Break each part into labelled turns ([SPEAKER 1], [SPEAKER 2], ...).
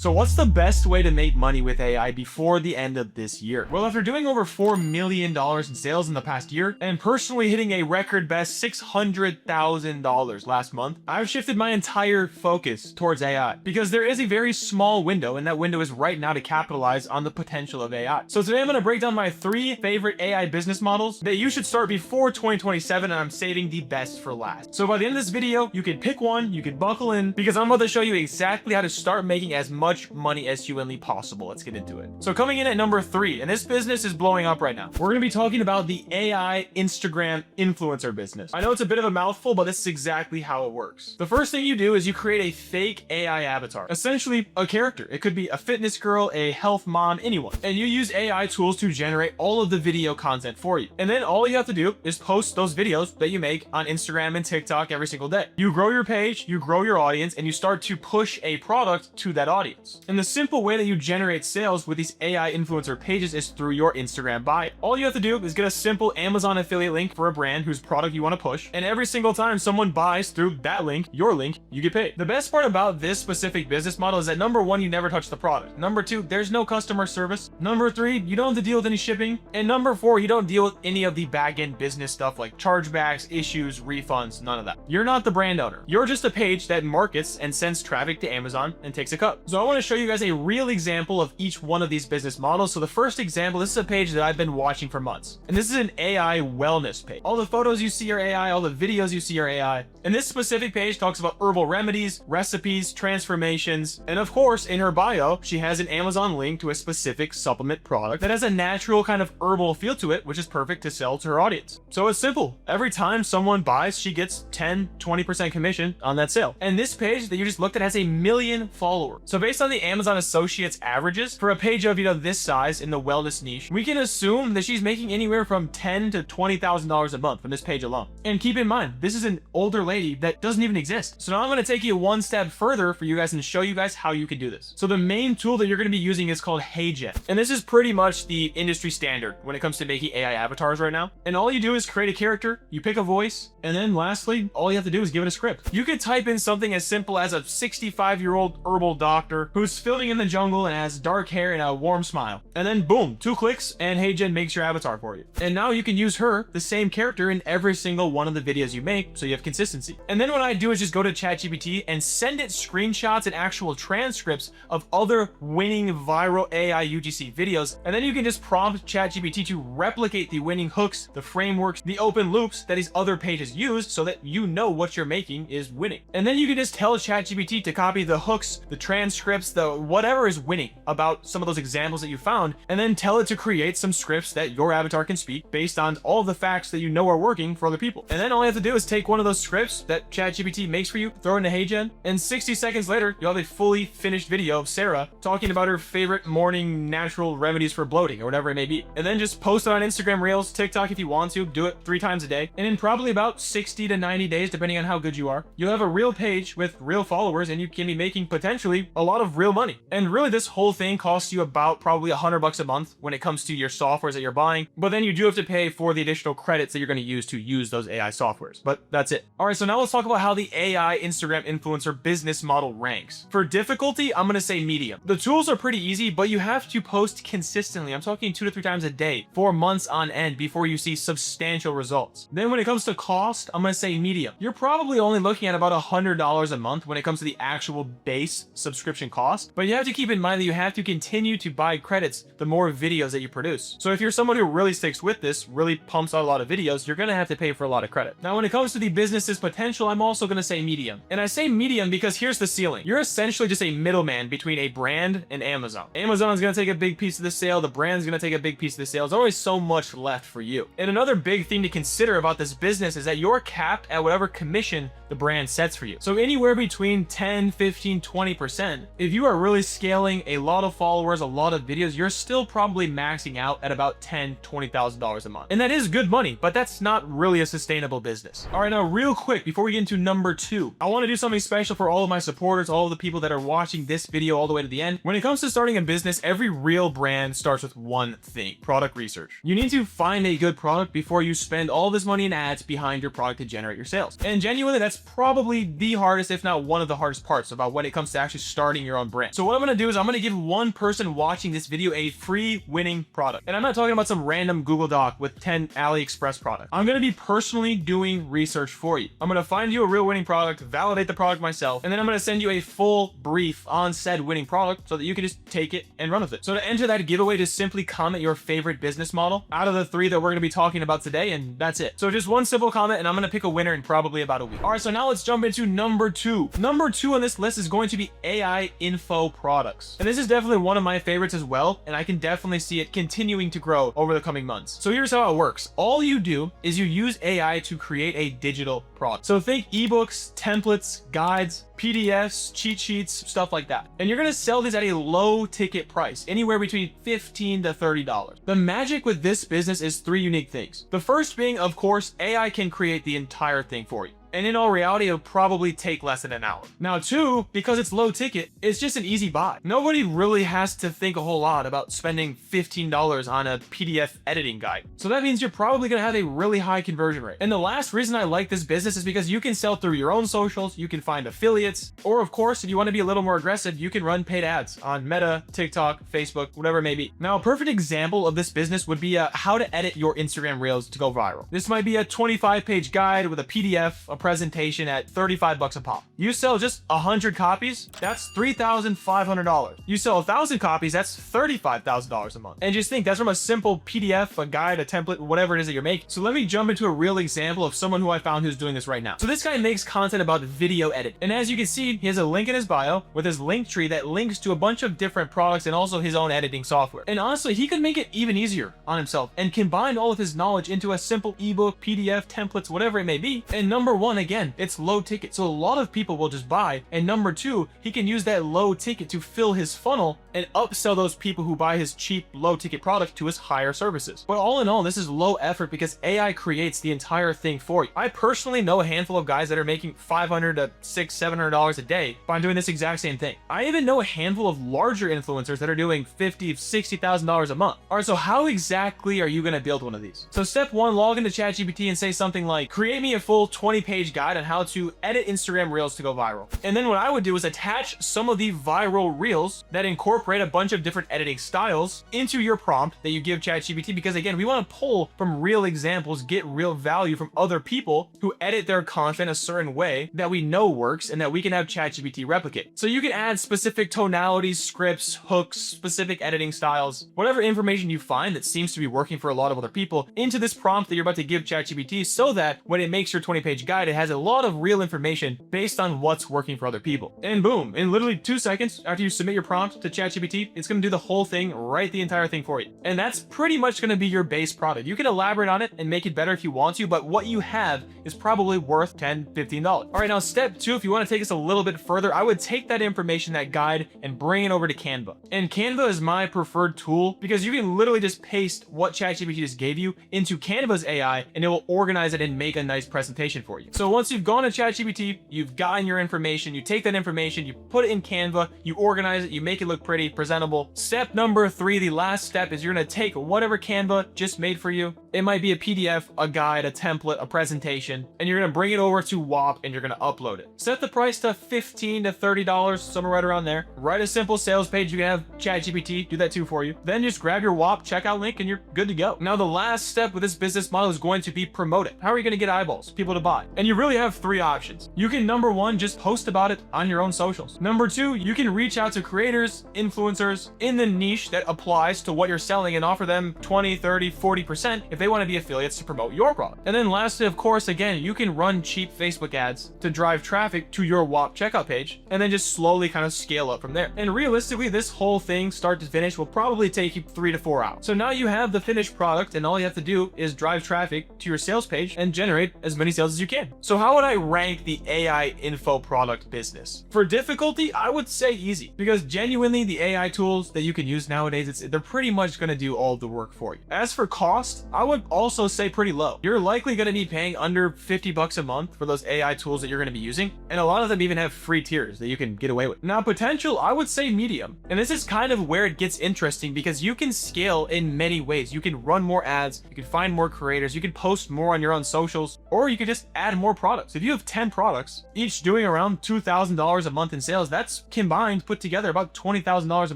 [SPEAKER 1] So what's the best way to make money with AI before the end of this year? Well, after doing over $4 million in sales in the past year, and personally hitting a record best $600,000 last month, I've shifted my entire focus towards AI because there is a very small window, and that window is right now to capitalize on the potential of AI. So today I'm going to break down my 3 favorite AI business models that you should start before 2027, and I'm saving the best for last. So by the end of this video, you can pick one, you can buckle in, because I'm about to show you exactly how to start making as much money as humanly possible. Let's get into it. So coming in at number 3, and this business is blowing up right now. We're going to be talking about the AI Instagram influencer business. I know it's a bit of a mouthful, but this is exactly how it works. The first thing you do is you create a fake AI avatar, essentially a character. It could be a fitness girl, a health mom, anyone. And you use AI tools to generate all of the video content for you. And then all you have to do is post those videos that you make on Instagram and TikTok every single day. You grow your page, you grow your audience, and you start to push a product to that audience. And the simple way that you generate sales with these AI influencer pages is through your Instagram bio. All you have to do is get a simple Amazon affiliate link for a brand whose product you want to push, and every single time someone buys through that link, your link, you get paid. The best part about this specific business model is that number 1, you never touch the product. Number 2, there's no customer service. Number 3, you don't have to deal with any shipping. And number 4, you don't deal with any of the back-end business stuff like chargebacks, issues, refunds, none of that. You're not the brand owner. You're just a page that markets and sends traffic to Amazon and takes a cut. So I want to show you guys a real example of each one of these business models. So the first example, this is a page that I've been watching for months. And this is an AI wellness page. All the photos you see are AI, all the videos you see are AI. And this specific page talks about herbal remedies, recipes, transformations, and of course, in her bio, she has an Amazon link to a specific supplement product that has a natural kind of herbal feel to it, which is perfect to sell to her audience. So it's simple. Every time someone buys, she gets 10-20% commission on that sale. And this page that you just looked at has 1 million followers. So based on the Amazon Associates averages for a page of, this size in the wellness niche, we can assume that she's making anywhere from $10,000 to $20,000 a month from this page alone. And keep in mind, this is an older lady that doesn't even exist. So now I'm going to take you one step further for you guys and show you guys how you can do this. So the main tool that you're going to be using is called HeyGen. And this is pretty much the industry standard when it comes to making AI avatars right now. And all you do is create a character, you pick a voice, and then lastly, all you have to do is give it a script. You could type in something as simple as a 65-year-old herbal doctor who's filming in the jungle and has dark hair and a warm smile. And then boom, 2 clicks and HeyGen makes your avatar for you. And now you can use her, the same character, in every single one of the videos you make, so you have consistency. And then what I do is just go to ChatGPT and send it screenshots and actual transcripts of other winning viral AI UGC videos. And then you can just prompt ChatGPT to replicate the winning hooks, the frameworks, the open loops that these other pages use so that you know what you're making is winning. And then you can just tell ChatGPT to copy the hooks, the transcripts, the whatever is winning about some of those examples that you found, and then tell it to create some scripts that your avatar can speak based on all the facts that you know are working for other people. And then all you have to do is take one of those scripts that ChatGPT makes for you, throw it into HeyGen, and 60 seconds later, you'll have a fully finished video of Sarah talking about her favorite morning natural remedies for bloating or whatever it may be. And then just post it on Instagram Reels, TikTok if you want to, do it 3 times a day. And in probably about 60 to 90 days, depending on how good you are, you'll have a real page with real followers and you can be making potentially a lot of real money. And really this whole thing costs you about probably $100 a month when it comes to your softwares that you're buying, but then you do have to pay for the additional credits that you're going to use those AI softwares. But that's it. All right, so now let's talk about how the AI Instagram influencer business model ranks. For difficulty, I'm going to say medium. The tools are pretty easy, but you have to post consistently. I'm talking 2 to 3 times a day for months on end before you see substantial results. Then when it comes to cost, I'm going to say medium. You're probably only looking at about $100 a month when it comes to the actual base subscription cost, but you have to keep in mind that you have to continue to buy credits the more videos that you produce. So if you're someone who really sticks with this, really pumps out a lot of videos, you're going to have to pay for a lot of credit. Now, when it comes to the business's potential, I'm also going to say medium. And I say medium because here's the ceiling. You're essentially just a middleman between a brand and Amazon. Amazon's going to take a big piece of the sale. The brand's going to take a big piece of the sale. There's always so much left for you. And another big thing to consider about this business is that you're capped at whatever commission the brand sets for you. So anywhere between 10, 15, 20%. If you are really scaling a lot of followers, a lot of videos, you're still probably maxing out at about $10,000, $20,000 a month. And that is good money, but that's not really a sustainable business. All right, now real quick, before we get into number 2, I want to do something special for all of my supporters, all of the people that are watching this video all the way to the end. When it comes to starting a business, every real brand starts with one thing: product research. You need to find a good product before you spend all this money in ads behind your product to generate your sales. And genuinely, that's probably the hardest, if not one of the hardest parts about when it comes to actually starting your your own brand. So what I'm going to do is I'm going to give one person watching this video a free winning product. And I'm not talking about some random Google Doc with 10 AliExpress products. I'm going to be personally doing research for you. I'm going to find you a real winning product, validate the product myself, and then I'm going to send you a full brief on said winning product so that you can just take it and run with it. So to enter that giveaway, just simply comment your favorite business model out of the 3 that we're going to be talking about today, and that's it. So just one simple comment, and I'm going to pick a winner in probably about a week. All right, so now let's jump into number 2. Number 2 on this list is going to be AI info products. And this is definitely one of my favorites as well, and I can definitely see it continuing to grow over the coming months. So here's how it works. All you do is you use AI to create a digital product. So think ebooks, templates, guides, PDFs, cheat sheets, stuff like that. And you're going to sell these at a low ticket price, anywhere between $15 to $30. The magic with this business is 3 unique things. The first being, of course, AI can create the entire thing for you. And in all reality, it'll probably take less than an hour. Now 2, because it's low ticket, it's just an easy buy. Nobody really has to think a whole lot about spending $15 on a PDF editing guide. So that means you're probably gonna have a really high conversion rate. And the last reason I like this business is because you can sell through your own socials, you can find affiliates, or of course, if you wanna be a little more aggressive, you can run paid ads on Meta, TikTok, Facebook, whatever it may be. Now, a perfect example of this business would be how to edit your Instagram Reels to go viral. This might be a 25-page guide with a PDF, a presentation at $35 a pop. You sell just 100 copies, that's $3,500. You sell 1,000 copies, that's $35,000 a month. And just think, that's from a simple PDF, a guide, a template, whatever it is that you're making. So let me jump into a real example of someone who I found who's doing this right now. So this guy makes content about video edit. And as you can see, he has a link in his bio with his link tree that links to a bunch of different products and also his own editing software. And honestly, he could make it even easier on himself and combine all of his knowledge into a simple ebook, PDF, templates, whatever it may be. And number 1, again, it's low ticket. So a lot of people will just buy. And number 2, he can use that low ticket to fill his funnel and upsell those people who buy his cheap, low ticket product to his higher services. But all in all, this is low effort because AI creates the entire thing for you. I personally know a handful of guys that are making $500 to $600, $700 a day by doing this exact same thing. I even know a handful of larger influencers that are doing $50,000, $60,000 a month. All right, so how exactly are you going to build one of these? So step 1, log into ChatGPT and say something like, create me a full 20-page guide on how to edit Instagram Reels to go viral. And then what I would do is attach some of the viral Reels that incorporate a bunch of different editing styles into your prompt that you give ChatGPT, because again, we want to pull from real examples, get real value from other people who edit their content a certain way that we know works and that we can have ChatGPT replicate. So you can add specific tonalities, scripts, hooks, specific editing styles, whatever information you find that seems to be working for a lot of other people into this prompt that you're about to give ChatGPT, so that when it makes your 20-page guide, it has a lot of real information based on what's working for other people. And boom, in literally 2 seconds after you submit your prompt to ChatGPT, it's going to do the whole thing, write the entire thing for you. And that's pretty much going to be your base product. You can elaborate on it and make it better if you want to, but what you have is probably worth $10, $15. All right, now step 2, if you want to take this a little bit further, I would take that information, that guide, and bring it over to Canva. And Canva is my preferred tool because you can literally just paste what ChatGPT just gave you into Canva's AI and it will organize it and make a nice presentation for you. So once you've gone to ChatGPT, you've gotten your information, you take that information, you put it in Canva, you organize it, you make it look pretty, presentable. Step number 3, the last step, is you're going to take whatever Canva just made for you. It might be a PDF, a guide, a template, a presentation, and you're going to bring it over to WAP and you're going to upload it. Set the price to $15 to $30, somewhere right around there. Write a simple sales page. You can have ChatGPT do that too for you. Then just grab your WAP checkout link and you're good to go. Now, the last step with this business model is going to be promote it. How are you going to get eyeballs, people to buy? And you really have 3 options. You can, number 1, just post about it on your own socials. Number 2, you can reach out to creators, influencers in the niche that applies to what you're selling and offer them 20, 30, 40% if they want to be affiliates to promote your product. And then lastly, of course, again, you can run cheap Facebook ads to drive traffic to your WAP checkout page and then just slowly kind of scale up from there. And realistically, this whole thing, start to finish, will probably take you 3 to 4 hours. So now you have the finished product and all you have to do is drive traffic to your sales page and generate as many sales as you can. So how would I rank the AI info product business? For difficulty, I would say easy, because genuinely the AI tools that you can use nowadays, they're pretty much going to do all the work for you. As for cost, I would would also say pretty low. You're likely going to be paying under 50 bucks a month for those AI tools that you're going to be using, and a lot of them even have free tiers that you can get away with. Now, potential, I would say medium. And this is kind of where it gets interesting because you can scale in many ways. You can run more ads, you can find more creators, you can post more on your own socials, or you could just add more products. If you have 10 products, each doing around $2,000 a month in sales, that's combined put together about $20,000 a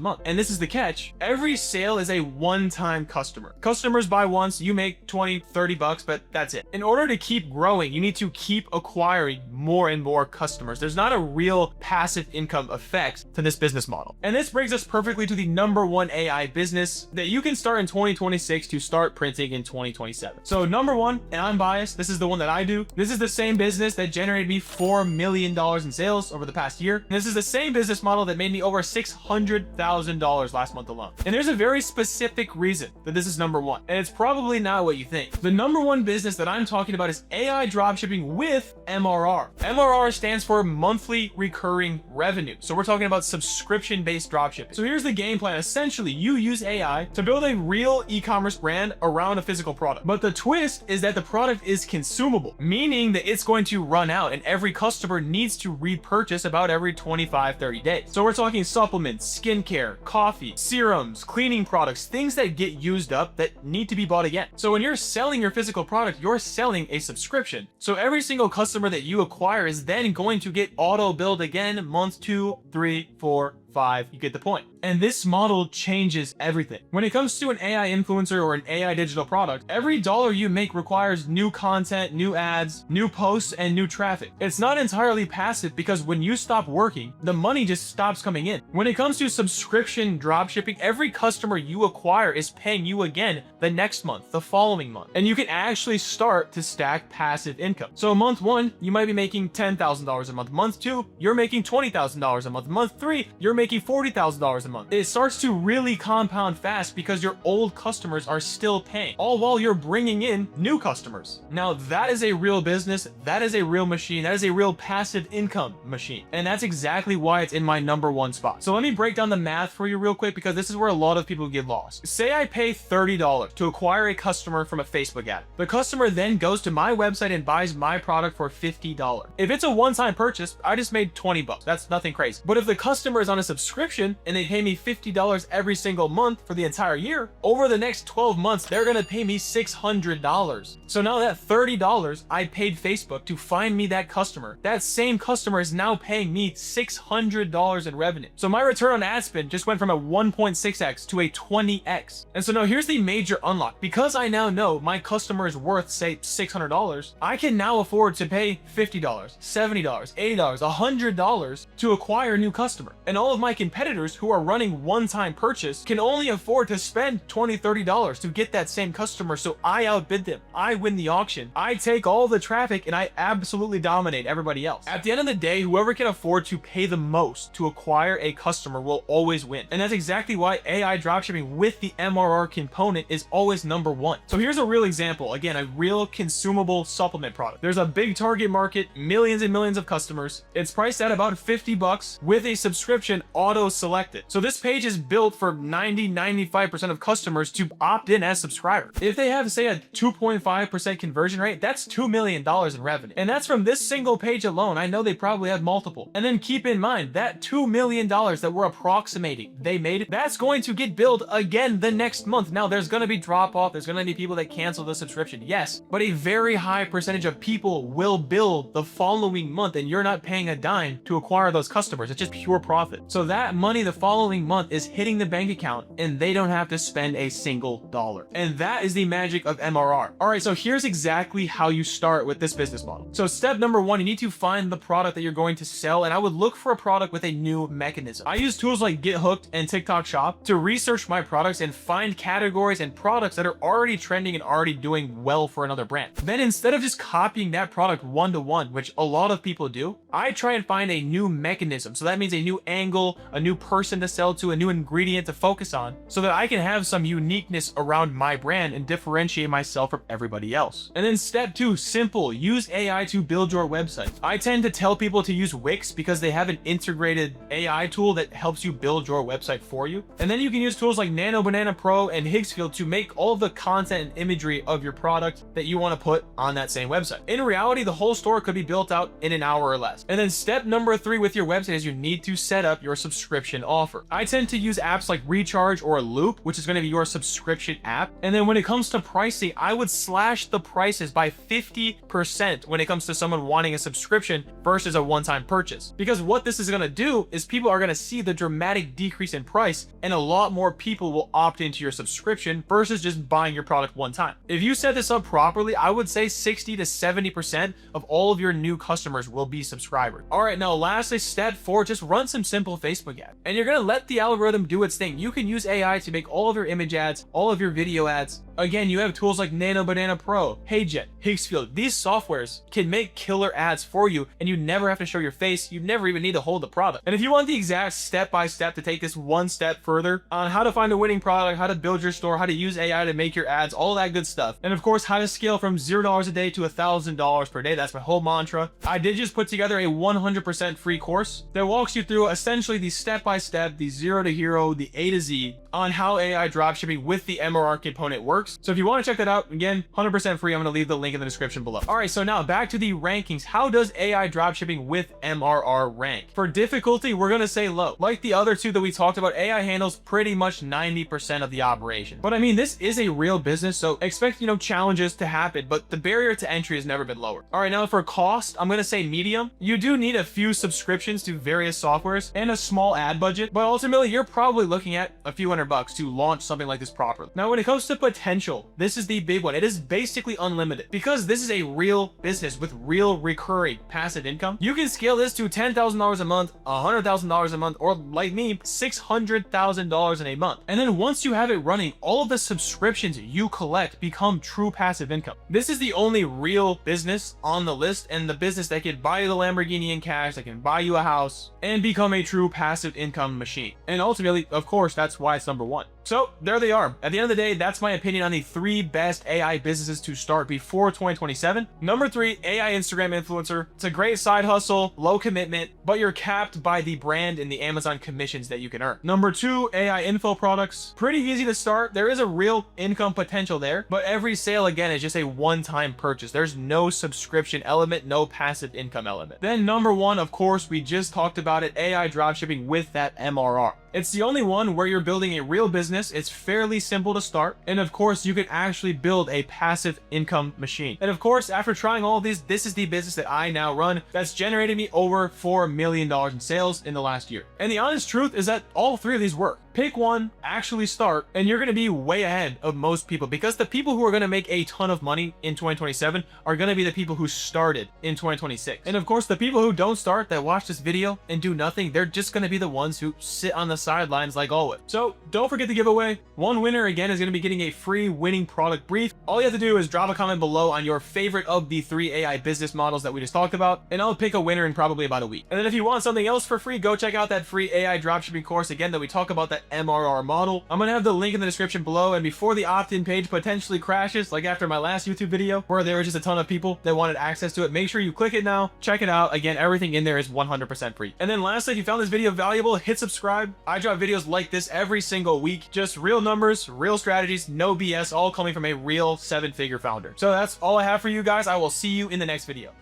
[SPEAKER 1] month. And this is the catch. Every sale is a one-time customer. Customers buy once, you make 20, 30 bucks, but that's it. In order to keep growing, you need to keep acquiring more and more customers. There's not a real passive income effect to this business model. And this brings us perfectly to the number one AI business that you can start in 2026 to start printing in 2027. So number one, and I'm biased, this is the one that I do. This is the same business that generated me $4 million in sales over the past year. And this is the same business model that made me over $600,000 last month alone. And there's a very specific reason that this is number one. And it's probably not what you think. The number one business that I'm talking about is AI dropshipping with MRR. MRR stands for monthly recurring revenue. So we're talking about subscription-based dropshipping. So here's the game plan. Essentially, you use AI to build a real e-commerce brand around a physical product. But the twist is that the product is consumable, meaning that it's going to run out and every customer needs to repurchase about every 25, 30 days. So we're talking supplements, skincare, coffee, serums, cleaning products, things that get used up that need to be bought again. So when you're selling your physical product, you're selling a subscription. So every single customer that you acquire is then going to get auto billed again month 2, 3, 4, 5, you get the point. And this model changes everything. When it comes to an AI influencer or an AI digital product, every dollar you make requires new content, new ads, new posts, and new traffic. It's not entirely passive because when you stop working, the money just stops coming in. When it comes to subscription dropshipping, every customer you acquire is paying you again the next month, the following month. And you can actually start to stack passive income. So month 1, you might be making $10,000 a month. Month 2, you're making $20,000 a month. Month 3, you're making $40,000 a month. It starts to really compound fast because your old customers are still paying, all while you're bringing in new customers. Now that is a real business, that is a real machine, that is a real passive income machine. And that's exactly why it's in my number one spot. So let me break down the math for you real quick because this is where a lot of people get lost. Say I pay $30 to acquire a customer from a Facebook ad. The customer then goes to my website and buys my product for $50. If it's a one-time purchase, I just made 20 bucks. That's nothing crazy. But if the customer is on a subscription and they pay me $50 every single month for the entire year, over the next 12 months, they're gonna pay me $600. So now that $30 I paid Facebook to find me that customer, that same customer is now paying me $600 in revenue. So my return on ad spend just went from a 1.6x to a 20x. And so now here's the major unlock. Because I now know my customer is worth, say, $600, I can now afford to pay $50, $70, $80, $100 to acquire a new customer. And all of my competitors who are running one-time purchase can only afford to spend $20, $30 to get that same customer. So I outbid them. I win the auction. I take all the traffic and I absolutely dominate everybody else. At the end of the day, whoever can afford to pay the most to acquire a customer will always win. And that's exactly why AI dropshipping with the MRR component is always number one. So here's a real example. Again, a real consumable supplement product. There's a big target market, millions and millions of customers. It's priced at about 50 bucks with a subscription auto selected. So this page is built for 90-95% of customers to opt in as subscribers. If they have, say, a 2.5% conversion rate, that's $2 million in revenue. And that's from this single page alone. I know they probably have multiple. And then keep in mind that $2 million that we're approximating they made, that's going to get billed again the next month. Now there's going to be drop off. There's going to be people that cancel the subscription. Yes, but a very high percentage of people will bill the following month and you're not paying a dime to acquire those customers. It's just pure profit. So that money the following month is hitting the bank account and they don't have to spend a single dollar. And that is the magic of MRR. All right, so here's exactly how you start with this business model. So step number one, you need to find the product that you're going to sell. And I would look for a product with a new mechanism. I use tools like Get Hooked and TikTok Shop to research my products and find categories and products that are already trending and already doing well for another brand. Then instead of just copying that product one-to-one, which a lot of people do, I try and find a new mechanism. So that means a new angle, a new person to sell sell to, a new ingredient to focus on, so that I can have some uniqueness around my brand and differentiate myself from everybody else. And then step 2, simple, use AI to build your website. I tend to tell people to use Wix because they have an integrated AI tool that helps you build your website for you. And then you can use tools like Nano Banana Pro and Higgsfield to make all of the content and imagery of your product that you want to put on that same website. In reality, the whole store could be built out in an hour or less. And then step number 3 with your website is you need to set up your subscription offer. I tend to use apps like Recharge or Loop, which is going to be your subscription app. And then when it comes to pricing, I would slash the prices by 50% when it comes to someone wanting a subscription versus a one-time purchase. Because what this is going to do is people are going to see the dramatic decrease in price, and a lot more people will opt into your subscription versus just buying your product one time. If you set this up properly, I would say 60 to 70% of all of your new customers will be subscribers. All right, now lastly, step 4, just run some simple Facebook ads. And you're going to let the algorithm do its thing. You can use AI to make all of your image ads, all of your video ads. Again, you have tools like Nano Banana Pro, HeyJet, Higgsfield. These softwares can make killer ads for you, and you never have to show your face. You never even need to hold the product. And if you want the exact step-by-step to take this one step further on how to find a winning product, how to build your store, how to use AI to make your ads, all that good stuff, and of course, how to scale from $0 a day to $1,000 per day, that's my whole mantra. I did just put together a 100% free course that walks you through essentially the step-by-step, the zero to hero, the A to Z on how AI dropshipping with the MRR component works. So if you want to check that out, again, 100% free. I'm going to leave the link in the description below. All right, so now back to the rankings. How does AI dropshipping with MRR rank? For difficulty, we're going to say low. Like the other two that we talked about, AI handles pretty much 90% of the operation. But I mean, this is a real business, so expect, challenges to happen, but the barrier to entry has never been lower. All right, now for cost, I'm going to say medium. You do need a few subscriptions to various softwares and a small ad budget, but ultimately you're probably looking at a few $100 to launch something like this properly. Now, when it comes to potential, this is the big one. It is basically unlimited because this is a real business with real recurring passive income. You can scale this to $10,000 a month, $100,000 a month, or like me, $600,000 in a month. And then once you have it running, all of the subscriptions you collect become true passive income. This is the only real business on the list, and the business that can buy you the Lamborghini in cash, that can buy you a house, and become a true passive income machine. And ultimately, of course, that's why it's number 1. So there they are. At the end of the day, that's my opinion on the 3 best AI businesses to start before 2027. Number 3, AI Instagram influencer. It's a great side hustle, low commitment, but you're capped by the brand and the Amazon commissions that you can earn. Number 2, AI info products. Pretty easy to start. There is a real income potential there, but every sale again is just a one-time purchase. There's no subscription element, no passive income element. Then number 1, of course, we just talked about it, AI dropshipping with that MRR. It's the only one where you're building a real business. It's fairly simple to start. And of course, you can actually build a passive income machine. And of course, after trying all of these, this is the business that I now run that's generated me over $4 million in sales in the last year. And the honest truth is that all 3 of these work. Pick one, actually start, and you're going to be way ahead of most people, because the people who are going to make a ton of money in 2027 are going to be the people who started in 2026. And of course, the people who don't start, that watch this video and do nothing, they're just going to be the ones who sit on the sidelines like always. So don't forget the giveaway. One winner again is going to be getting a free winning product brief. All you have to do is drop a comment below on your favorite of the 3 AI business models that we just talked about, and I'll pick a winner in probably about a week. And then if you want something else for free, go check out that free AI dropshipping course again that we talk about, that MRR model. I'm gonna have the link in the description below, and before the opt-in page potentially crashes, like after my last YouTube video where there were just a ton of people that wanted access to it, make sure you click it now, check it out. Again, everything in there is 100% free. And then lastly, if you found this video valuable, hit subscribe. I drop videos like this every single week, just real numbers, real strategies, no BS, all coming from a real 7-figure founder. So that's all I have for you guys. I will see you in the next video.